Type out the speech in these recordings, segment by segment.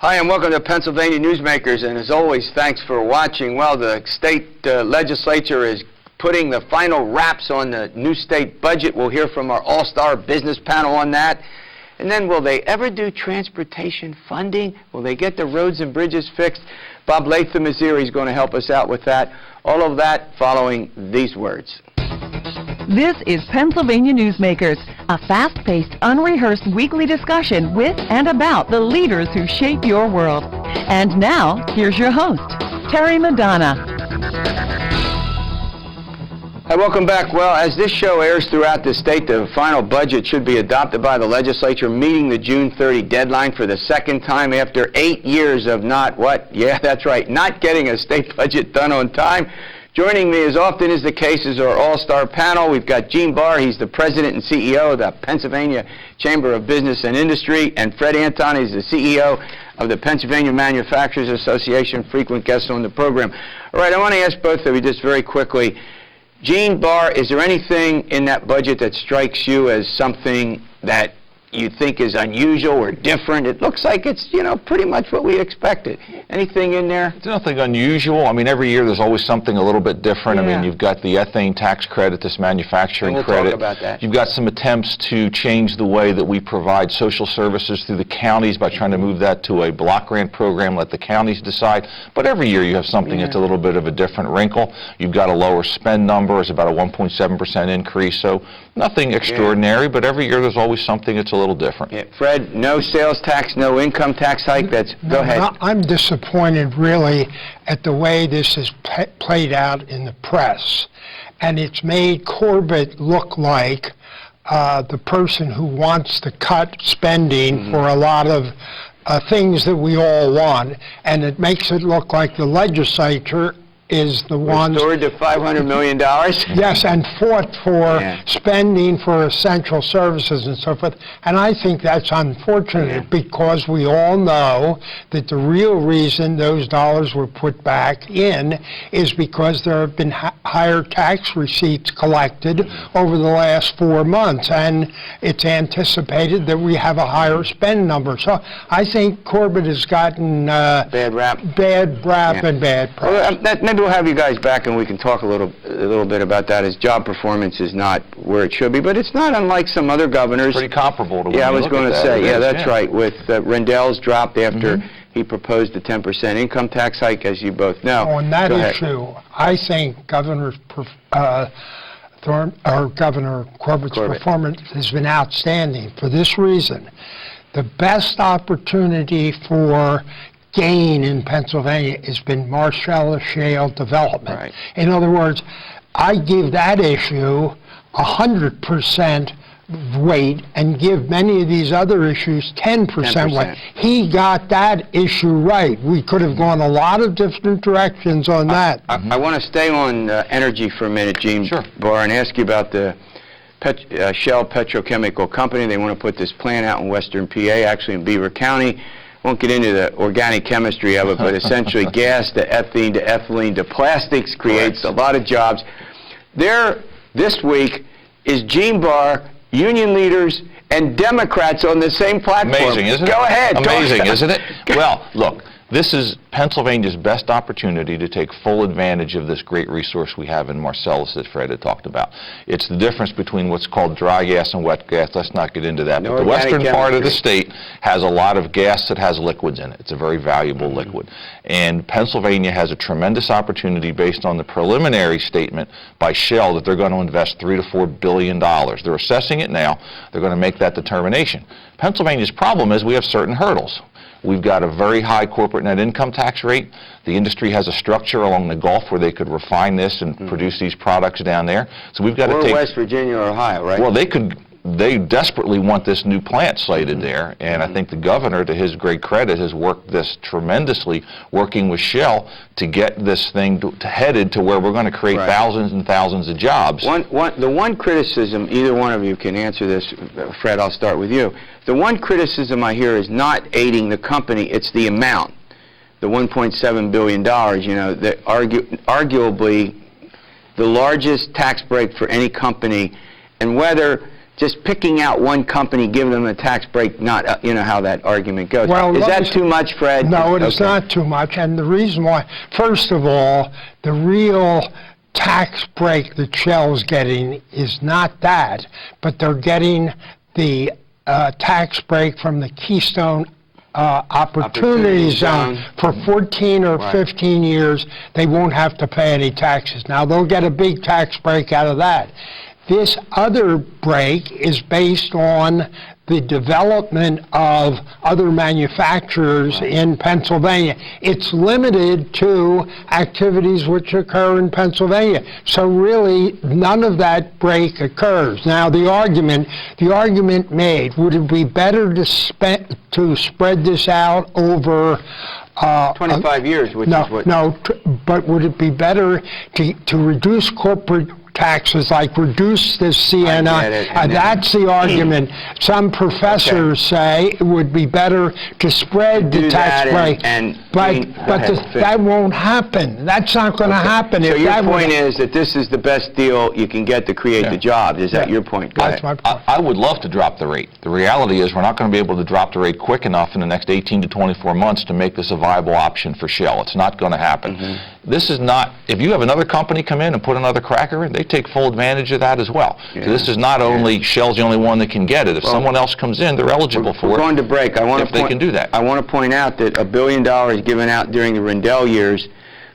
Hi, and welcome to Pennsylvania Newsmakers, and as always, thanks for watching. Well, the state legislature is putting the final wraps on the new state budget. We'll hear from our all-star business panel on that. And then, will they ever do transportation funding? Will they get the roads and bridges fixed? Bob Latham is here. He's going to help us out with that. All of that following these words. This is Pennsylvania Newsmakers, a fast-paced, unrehearsed weekly discussion with and about the leaders who shape your world. And now, here's your host, Terry Madonna. Hi, welcome back. Well, as this show airs throughout the state, the final budget should be adopted by the legislature, meeting the June 30 deadline for the second time after 8 years of not what? Yeah, that's right, not getting a state budget done on time. Joining me, as often is the case, is our all-star panel. We've got Gene Barr. He's the president and CEO of the Pennsylvania Chamber of Business and Industry, and Fred Anton. He's the CEO of the Pennsylvania Manufacturers Association, frequent guest on the program. All right, I want to ask both of you just very quickly. Gene Barr, is there anything in that budget that strikes you as something that you think is unusual or different? It looks like it's, pretty much what we expected. Anything in there? There's nothing unusual. I mean, every year there's always something a little bit different. Yeah. I mean, you've got the ethane tax credit, this manufacturing we'll credit. Talk about that. You've got some attempts to change the way that we provide social services through the counties by trying to move that to a block grant program, let the counties decide. But every year you have something that's a little bit of a different wrinkle. You've got a lower spend number. It's about a 1.7% increase. So nothing extraordinary, but every year there's always something that's a little different. Yeah. Fred, no sales tax, no income tax hike. Go ahead. I'm disappointed, really, at the way this is played out in the press. And it's made Corbett look like the person who wants to cut spending for a lot of things that we all want. And it makes it look like the legislature is the one restored to $500 million. Yes, and fought for spending for essential services and so forth. And I think that's unfortunate because we all know that the real reason those dollars were put back in is because there have been higher tax receipts collected over the last 4 months, and it's anticipated that we have a higher spend number. So I think Corbett has gotten bad rap and bad press. Well, maybe we'll have you guys back and we can talk a little bit about that. His job performance is not where it should be, but it's not unlike some other governors. Pretty comparable to what I was going to say. That's right. With Rendell's dropped after he proposed a 10% income tax hike, as you both know. On that issue, I think Governor Corbett's performance has been outstanding for this reason. The best opportunity for gain in Pennsylvania has been Marcellus Shale development. Right. In other words, I give that issue 100% weight and give many of these other issues 10% weight. He got that issue right. We could have gone a lot of different directions on that. I want to stay on energy for a minute, Gene Barr, and ask you about the Shell Petrochemical Company. They want to put this plant out in western PA, actually in Beaver County. Won't get into the organic chemistry of it, but essentially gas to ethene to ethylene to plastics creates a lot of jobs. There, this week, is Gene Barr, union leaders, and Democrats on the same platform. Amazing, isn't it? Go ahead. Amazing, isn't it? Well, look, this is Pennsylvania's best opportunity to take full advantage of this great resource we have in Marcellus that Fred had talked about. It's the difference between what's called dry gas and wet gas. Let's not get into that. No, but the western part of the state has a lot of gas that has liquids in it. It's a very valuable liquid. And Pennsylvania has a tremendous opportunity based on the preliminary statement by Shell that they're going to invest $3 to $4 billion. They're assessing it now. They're going to make that determination. Pennsylvania's problem is we have certain hurdles. We've got a very high corporate net income tax rate. The industry has a structure along the Gulf where they could refine this and produce these products down there. So we've got to take West Virginia or Ohio, right? Well, they desperately want this new plant sited there, and I think the governor, to his great credit, has worked this tremendously, working with Shell to get this thing headed to where we're going to create thousands and thousands of jobs. The one criticism, either one of you can answer this, Fred, I'll start with you. The one criticism I hear is not aiding the company, it's the amount, the $1.7 billion, that arguably the largest tax break for any company, and whether just picking out one company, giving them a tax break, not, you know how that argument goes. Well, is that too much, Fred? No, it is Okay. not too much. And the reason why, first of all, the real tax break that Shell's getting is not that, but they're getting the tax break from the Keystone Opportunity Zone. For 14 or 15 years, they won't have to pay any taxes. Now, they'll get a big tax break out of that. This other break is based on the development of other manufacturers in Pennsylvania. It's limited to activities which occur in Pennsylvania. So really, none of that break occurs. Now, the argument made, would it be better to spread this out over 25 years, which is what... but would it be better to reduce corporate taxes, like reduce the CNI? That's the argument. Some professors say it would be better to spread the tax break, that won't happen. That's not going to happen. So your point is that this is the best deal you can get to create the jobs. Is that your point? That's my point. I would love to drop the rate. The reality is we're not going to be able to drop the rate quick enough in the next 18 to 24 months to make this a viable option for Shell. It's not going to happen. This is not, if you have another company come in and put another cracker in, they take full advantage of that as well. So this is not only Shell's the only one that can get it. If someone else comes in, they're eligible for it. We're going to break. If they can do that. I want to point out that $1 billion given out during the Rendell years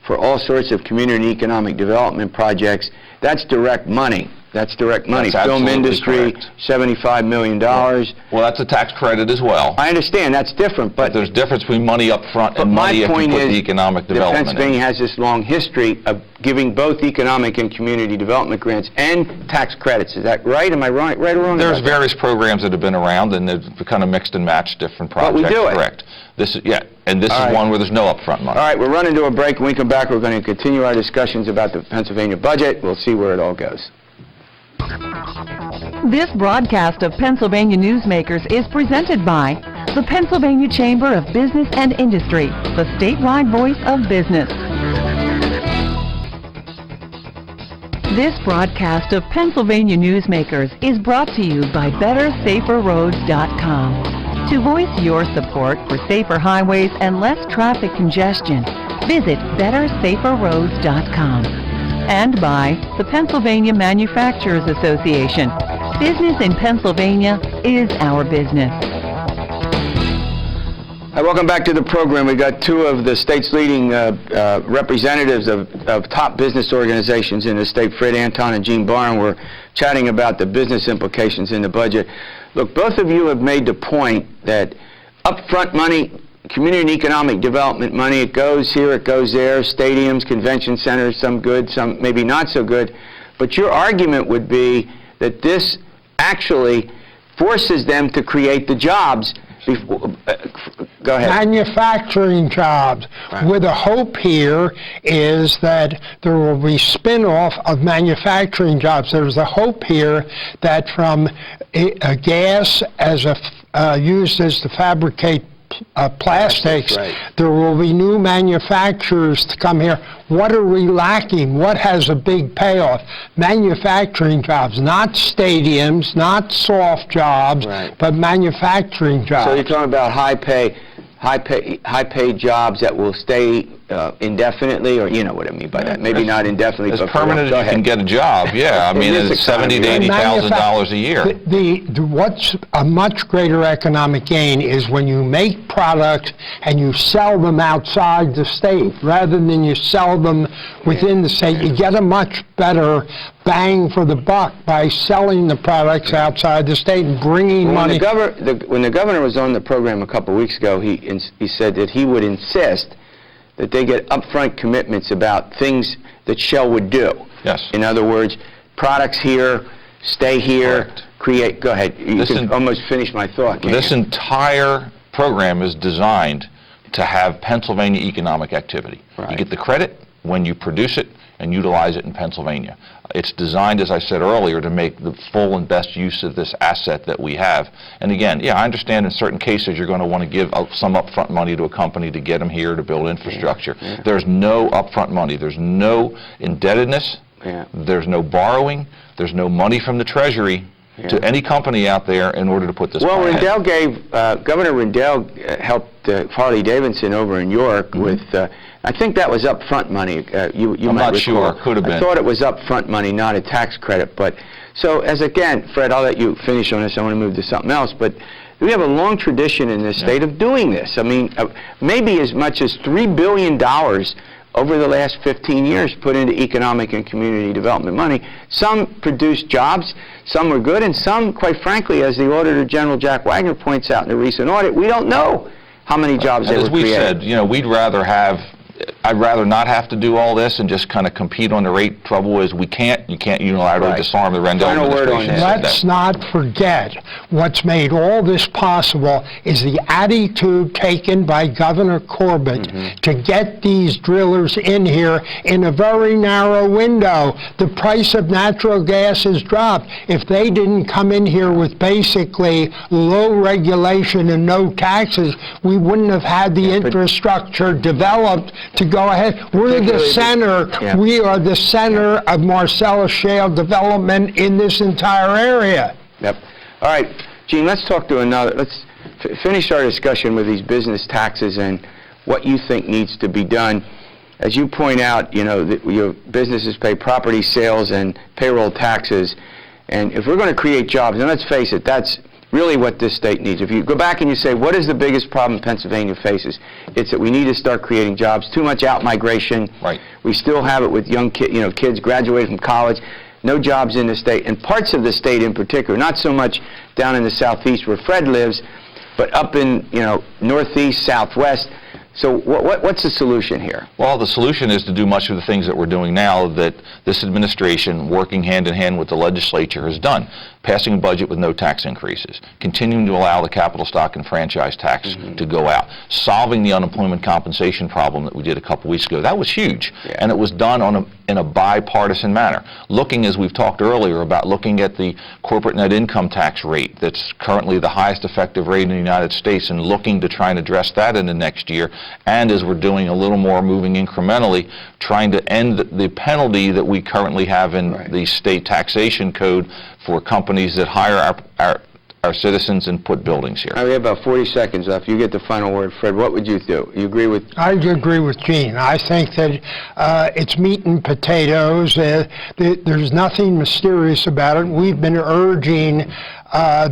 for all sorts of community and economic development projects, that's direct money. That's direct money. That's Film industry, correct. $75 million. Well, that's a tax credit as well. I understand that's different, but there's difference between money up front and money if you put the economic development in. Pennsylvania has this long history of giving both economic and community development grants and tax credits. Is that right? Am I right or wrong? There's various programs that have been around, and they've kind of mixed and matched different projects. But we do it. Correct. This is and this is one where there's no upfront money. All right, we're running to a break. When we come back, we're going to continue our discussions about the Pennsylvania budget. We'll see where it all goes. This broadcast of Pennsylvania Newsmakers is presented by the Pennsylvania Chamber of Business and Industry, the statewide voice of business. This broadcast of Pennsylvania Newsmakers is brought to you by BetterSaferRoads.com. To voice your support for safer highways and less traffic congestion, visit BetterSaferRoads.com. And by the Pennsylvania Manufacturers Association. Business in Pennsylvania is our business. Hi, welcome back to the program. We got two of the state's leading representatives of top business organizations in the state, Fred Anton and Gene Barr, and we're chatting about the business implications in the budget. Look, both of you have made the point that upfront money, community and economic development money, it goes here, it goes there, stadiums, convention centers, some good, some maybe not so good. But your argument would be that this actually forces them to create the jobs. Go ahead. Manufacturing jobs. Right. Where the hope here is that there will be spin-off of manufacturing jobs. There's a hope here that from gas as used as to fabricate plastics, there will be new manufacturers to come here. What are we lacking? What has a big payoff? Manufacturing jobs, not stadiums, not soft jobs, but manufacturing jobs. So you're talking about high paid jobs that will stay indefinitely, or you know what I mean by that. Maybe not indefinitely, as but permanent as you can get a job. Yeah, I mean, it's $70,000 to $80,000 a year. What's a much greater economic gain is when you make products and you sell them outside the state rather than you sell them within the state. You get a much better bang for the buck by selling the products outside the state and bringing money. When the governor was on the program a couple of weeks ago, he said that he would insist that they get upfront commitments about things that Shell would do. Yes. In other words, products here, stay here, Correct. Create. Go ahead. You can almost finish my thought. This entire program is designed to have Pennsylvania economic activity. You get the credit when you produce it and utilize it in Pennsylvania. It's designed, as I said earlier, to make the full and best use of this asset that we have. And again, I understand in certain cases you're going to want to give some upfront money to a company to get them here to build infrastructure. There's no upfront money. There's no indebtedness. There's no borrowing. There's no money from the Treasury. to any company out there in order to put this Well, plan ahead. Rendell gave, Governor Rendell helped Harley Davidson over in York with, I think that was upfront money. You I'm might not recall. sure. Could have been. I thought it was upfront money, not a tax credit. But so, again, Fred, I'll let you finish on this. I want to move to something else. But we have a long tradition in this state of doing this. I mean, maybe as much as $3 billion over the last 15 years put into economic and community development money. Some produced jobs, some were good, and some, quite frankly, as the Auditor General Jack Wagner points out in a recent audit, we don't know how many jobs they were As we created. said, I'd rather not have to do all this and just kind of compete on the rate. Trouble is, you can't unilaterally disarm the Rendell Final word on administration. that. Let's not forget what's made all this possible is the attitude taken by Governor Corbett to get these drillers in here in a very narrow window. The price of natural gas has dropped. If they didn't come in here with basically low regulation and no taxes, we wouldn't have had the infrastructure developed to go ahead. We're the center. We are the center of Marcellus Shale development in this entire area. Yep. All right, Gene, let's talk to another. Let's finish our discussion with these business taxes and what you think needs to be done. As you point out, that your businesses pay property sales and payroll taxes, and if we're going to create jobs, and let's face it, that's really what this state needs. If you go back and you say, what is the biggest problem Pennsylvania faces? It's that we need to start creating jobs. Too much out-migration. Right. We still have it with young kids graduating from college. No jobs in the state, and parts of the state in particular, not so much down in the southeast where Fred lives, but up in, northeast, southwest. So what's the solution here? Well, the solution is to do much of the things that we're doing now that this administration, working hand in hand with the legislature, has done. Passing a budget with no tax increases, continuing to allow the capital stock and franchise tax to go out, solving the unemployment compensation problem that we did a couple weeks ago. That was huge, and it was done in a bipartisan manner. Looking, as we've talked earlier, about looking at the corporate net income tax rate that's currently the highest effective rate in the United States and looking to try and address that in the next year, and as we're doing a little more, moving incrementally, trying to end the penalty that we currently have in the state taxation code for companies that hire our citizens and put buildings here. We have about 40 seconds left. You get the final word, Fred. What would you do? You agree with? I agree with Gene. I think that it's meat and potatoes. There's nothing mysterious about it. We've been urging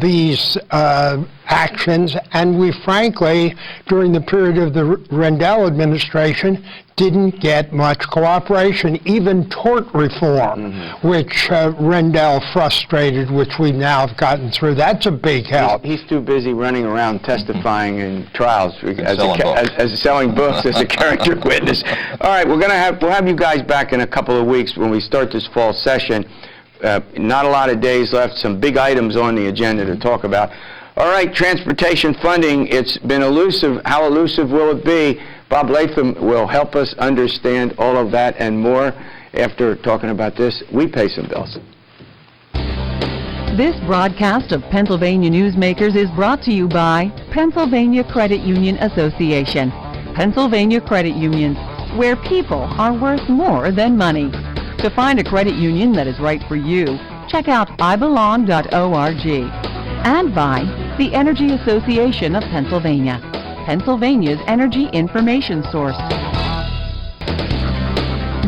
these actions, and we frankly, during the period of the Rendell administration, didn't get much cooperation, even tort reform, which Rendell frustrated, which we now have gotten through. That's a big help. He's too busy running around testifying in trials as selling books as a character witness. All right, we'll have you guys back in a couple of weeks when we start this fall session. Not a lot of days left, some big items on the agenda to talk about. All right, transportation funding, it's been elusive. How elusive will it be? Bob Latham will help us understand all of that and more after talking about this. We pay some bills. This broadcast of Pennsylvania Newsmakers is brought to you by Pennsylvania Credit Union Association. Pennsylvania Credit Unions, where people are worth more than money. To find a credit union that is right for you, check out ibelong.org. And by the Energy Association of Pennsylvania, Pennsylvania's energy information source.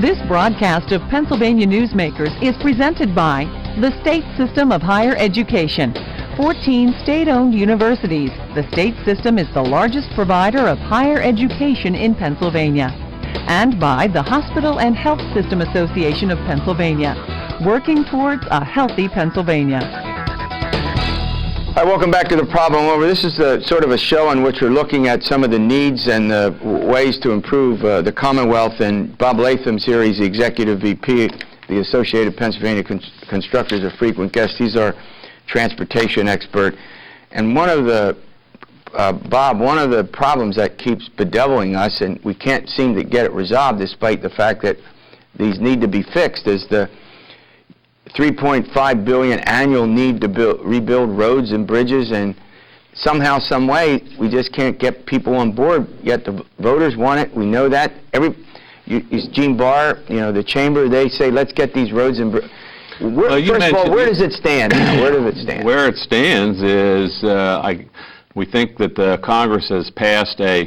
This broadcast of Pennsylvania Newsmakers is presented by the State System of Higher Education, 14 state-owned universities. The state system is the largest provider of higher education in Pennsylvania. And by the Hospital and Health System Association of Pennsylvania, working towards a healthy Pennsylvania. Hi, welcome back to The Problem Over. This is sort of a show in which we're looking at some of the needs and the ways to improve the Commonwealth. And Bob Latham's here. He's the Executive VP, the Associated Pennsylvania Constructors, a frequent guest. He's our transportation expert. And one of the problems that keeps bedeviling us, and we can't seem to get it resolved despite the fact that these need to be fixed, is the $3.5 billion annual need to rebuild roads and bridges, and somehow, some way, we just can't get people on board. Yet the voters want it. We know that. Gene Barr, the chamber, they say, let's get these roads and First of all, where does it stand now? Where does it stand? Where it stands is we think that Congress has passed a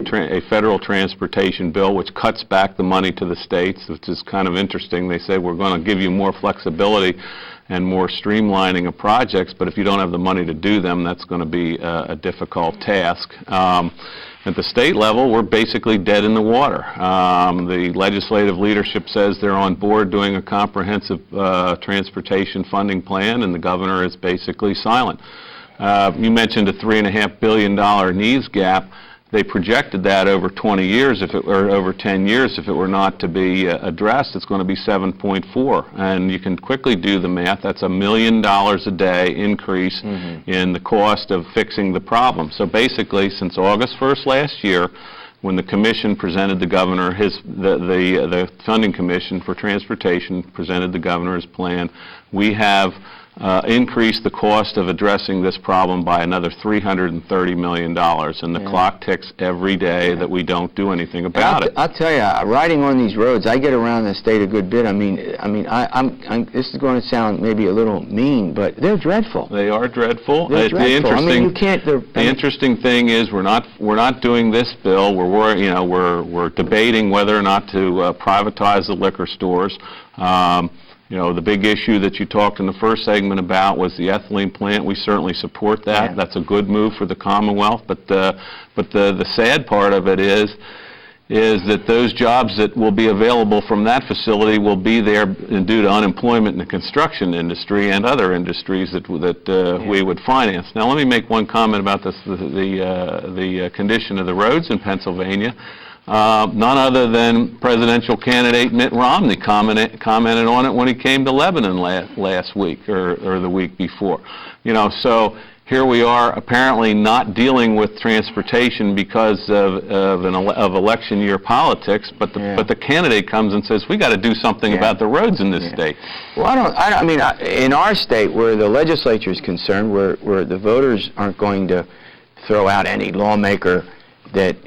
federal transportation bill which cuts back the money to the states, which is kind of interesting. They say we're going to give you more flexibility and more streamlining of projects, but if you don't have the money to do them, that's going to be a difficult task. At the state level, we're basically dead in the water. The legislative leadership says they're on board doing a comprehensive transportation funding plan, and the governor is basically silent. You mentioned a $3.5 billion needs gap. They projected that over 20 years, or over 10 years, if it were not to be addressed, it's going to be 7.4. And you can quickly do the math. That's $1 million a day increase in the cost of fixing the problem. So basically, since August 1st last year, when the commission presented the governor the funding commission for transportation presented the governor's plan, we have increased the cost of addressing this problem by another $330 million, and the clock ticks every day that we don't do anything about it. I'll tell you, riding on these roads, I get around the state a good bit. This is going to sound maybe a little mean, but they're dreadful. They are dreadful. They're dreadful. The interesting thing is we're not doing this bill. We're debating whether or not to privatize the liquor stores. The big issue that you talked in the first segment about was the ethylene plant. We certainly support that. Yeah. That's a good move for the Commonwealth. But the sad part of it is that those jobs that will be available from that facility will be there due to unemployment in the construction industry and other industries that we would finance. Now, let me make one comment about the condition of the roads in Pennsylvania. None other than presidential candidate Mitt Romney commented on it when he came to Lebanon last week or the week before. So here we are apparently not dealing with transportation because of election year politics, but the candidate comes and says we got to do something about the roads in this state. Well, in our state where the legislature is concerned, where the voters aren't going to throw out any lawmaker that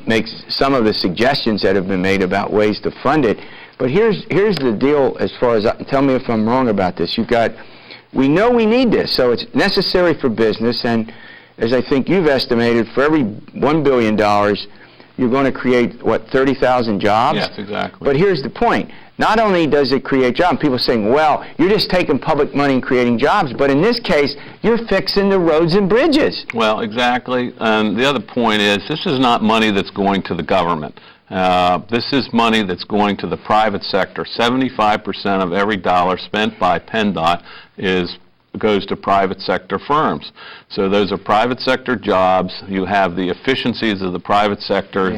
makes some of the suggestions that have been made about ways to fund it. But here's the deal as far as, tell me if I'm wrong about this. We know we need this, so it's necessary for business, and as I think you've estimated, for every $1 billion, you're going to create, 30,000 jobs? Yes, exactly. But here's the point. Not only does it create jobs, people are saying, well, you're just taking public money and creating jobs, but in this case, you're fixing the roads and bridges. Well, exactly. And the other point is, this is not money that's going to the government. This is money that's going to the private sector. 75% of every dollar spent by PennDOT goes to private sector firms. So those are private sector jobs. You have the efficiencies of the private sector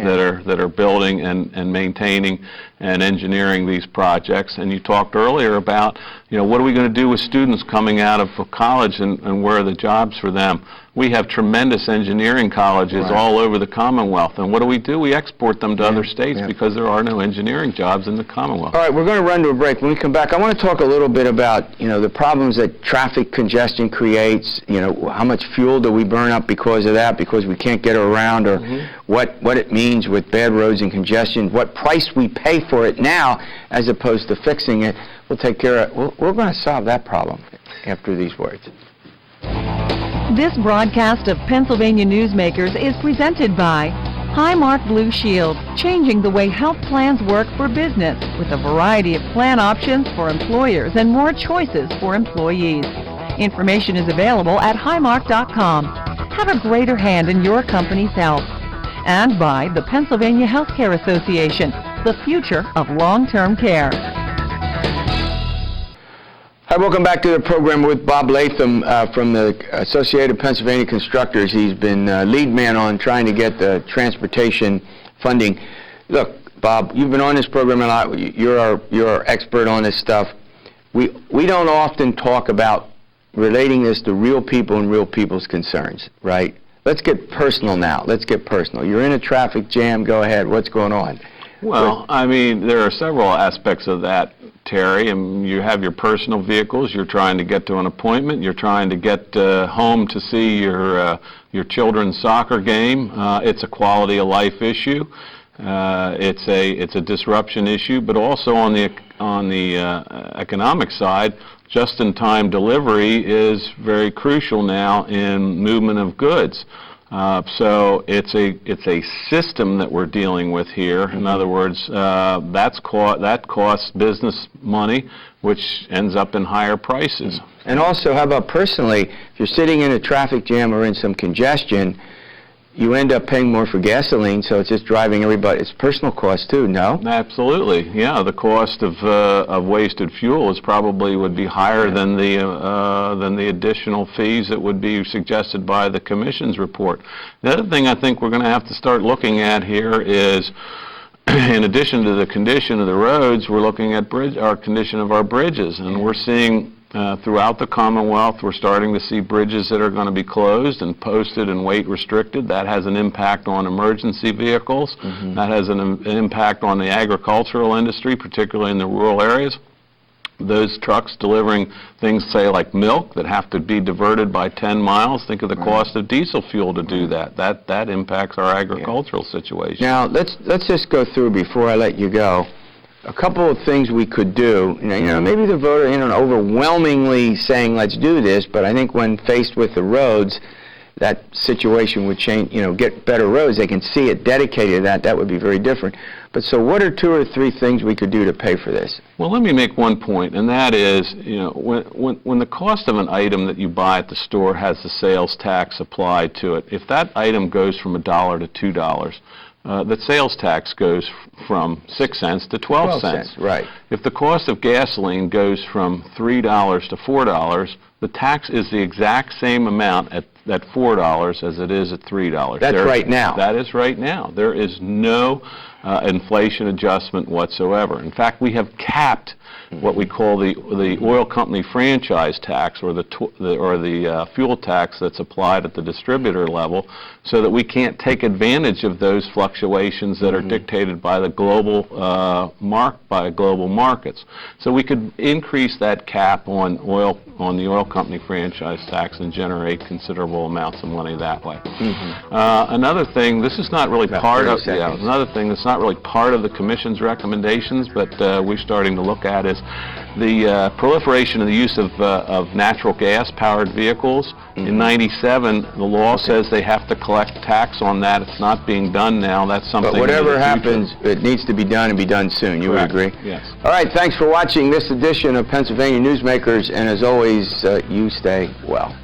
that are building and maintaining and engineering these projects. And you talked earlier about, what are we going to do with students coming out of college and where are the jobs for them? We have tremendous engineering colleges all over the Commonwealth. And what do? We export them to other states because there are no engineering jobs in the Commonwealth. All right, we're going to run to a break. When we come back, I want to talk a little bit about, the problems that traffic congestion creates. How much fuel do we burn up because of that, because we can't get around, or what it means with bad roads and congestion, what price we pay for it now as opposed to fixing it. We'll take care of we're going to solve that problem after these words. This broadcast of Pennsylvania Newsmakers is presented by Highmark Blue Shield, changing the way health plans work for business with a variety of plan options for employers and more choices for employees. Information is available at highmark.com. Have a greater hand in your company's health. And by the Pennsylvania Healthcare Association, the future of long-term care. Hi, welcome back to the program with Bob Latham from the Associated Pennsylvania Constructors. He's been lead man on trying to get the transportation funding. Look, Bob, you've been on this program a lot. You're our expert on this stuff. We don't often talk about relating this to real people and real people's concerns, right? Let's get personal now. Let's get personal. You're in a traffic jam. Go ahead. What's going on? Well, there are several aspects of that, Terry. And you have your personal vehicles. You're trying to get to an appointment. You're trying to get home to see your children's soccer game. It's a quality of life issue. It's a disruption issue, but also on the economic side, just-in-time delivery is very crucial now in movement of goods. So it's a system that we're dealing with here. In other words, that costs business money, which ends up in higher prices. And also, how about personally, if you're sitting in a traffic jam or in some congestion, you end up paying more for gasoline, so it's just driving everybody. It's personal cost too, no? Absolutely, yeah. The cost of wasted fuel would be higher than the additional fees that would be suggested by the Commission's report. The other thing I think we're going to have to start looking at here is, in addition to the condition of the roads, we're looking at our condition of our bridges, and we're seeing throughout the Commonwealth, we're starting to see bridges that are going to be closed and posted and weight restricted. That has an impact on emergency vehicles. That has an impact on the agricultural industry, particularly in the rural areas. Those trucks delivering things, say, like milk, that have to be diverted by 10 miles, think of the cost of diesel fuel to do that. That impacts our agricultural situation. Now, let's just go through, before I let you go, a couple of things we could do. Maybe the voter isn't overwhelmingly saying let's do this, but I think when faced with the roads, that situation would change. Get better roads. They can see it dedicated to that. That would be very different. But so, what are 2 or 3 things we could do to pay for this? Well, let me make one point, and that is, when the cost of an item that you buy at the store has the sales tax applied to it, if that item goes from $1 to $2. The sales tax goes from 6 cents to 12 cents. Right. If the cost of gasoline goes from $3 to $4, the tax is the exact same amount at $4 as it is at $3. That's right now. That is right now. There is no inflation adjustment whatsoever. In fact, we have capped what we call the oil company franchise tax, or the fuel tax that's applied at the distributor level, so that we can't take advantage of those fluctuations that are dictated by the global global markets. So we could increase that cap on the oil company franchise tax and generate considerable amounts of money that way. Another thing, this is not really another thing that's not really part of the Commission's recommendations, but we're starting to look at is the proliferation of the use of natural gas-powered vehicles. In '97, the law says they have to collect tax on that. It's not being done now. That's something. But whatever happens, it needs to be done and be done soon. You would agree? Yes. All right. Thanks for watching this edition of Pennsylvania Newsmakers, and as always, you stay well.